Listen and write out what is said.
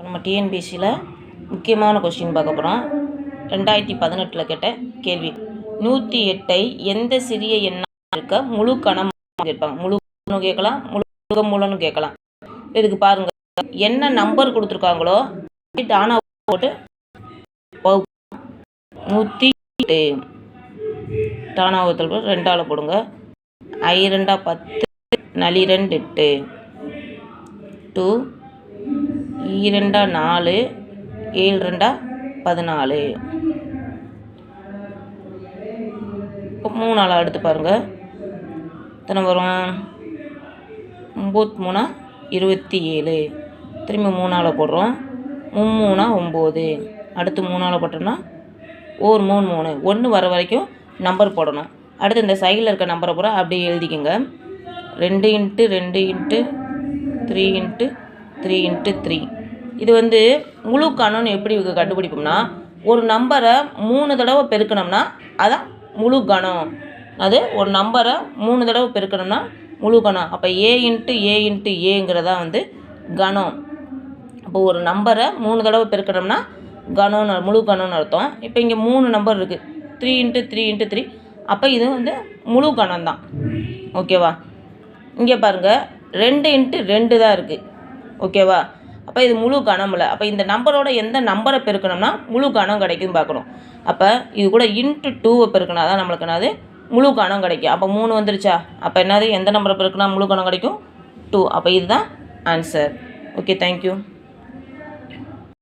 நம்ம டிஎன்பிஎஸ்சியில் முக்கியமான கொஸ்டின் பார்க்க போகிறோம். 2018 கேட்ட கேள்வி. 108ஐ எந்த சிறிய எண்ணாக இருக்க முழு கணம் கேட்பாங்க. முழு கேட்கலாம், முழு மூலன்னு கேட்கலாம். இதுக்கு பாருங்கள், என்ன நம்பர் கொடுத்துருக்காங்களோ டானா போட்டு 108 டானா ஒருத்தல் 2ஆல் போடுங்க. I 2 10 நளி 2 8 2 E 2 4 7 2 14. இப்போ 3ஆல் எடுத்து பாருங்கள், எத்தனை வரும்? 9 3 27. திரும்பி 3ஆல் போடுறோம். 3 3 9. அடுத்து 3ஆல் போட்டோம்னா 1 3 3 1 வர வரைக்கும் நம்பர் போடணும். அடுத்து இந்த சைடில் இருக்க நம்பரை பூரா அப்படியே எழுதிக்கோங்க. 2 × 2 × 3 × 3 × 3. இது முழு கணம்னு எப்படி கண்டுபிடிப்போம்னா, ஒரு நம்பரை 3 தடவை பெருக்கணும்னா அதான் முழு கணம். அது ஒரு நம்பரை 3 தடவை பெருக்கணும்னா முழு கணம். அப்போ A × A × Aங்கிறதா கணம். அப்போ ஒரு நம்பரை 3 தடவை பெருக்கணும்னா கணம்னு முழு கணம்னு அர்த்தம். இப்போ இங்கே 3 நம்பர் இருக்குது, 3 × 3 × 3. அப்போ இது முழு கணம் தான். ஓகேவா? இங்கே பாருங்கள், 2 × 2 தான் இருக்குது. ஓகேவா? அப்போ இது முழு கணம் இல்லை. அப்போ இந்த நம்பரோட எந்த நம்பரை பெருக்கணும்னா முழு கணம் கிடைக்கும் பார்க்கணும். அப்போ இது கூட × 2 பெருக்கினா தான் நம்மளுக்கு என்னது முழு கணம் கிடைக்கும். அப்போ 3 வந்துருச்சா? அப்போ என்னது எந்த நம்பரை பெருக்கினா முழு கணம் கிடைக்கும்? 2. அப்போ இதுதான் ஆன்சர். Okay, thank you.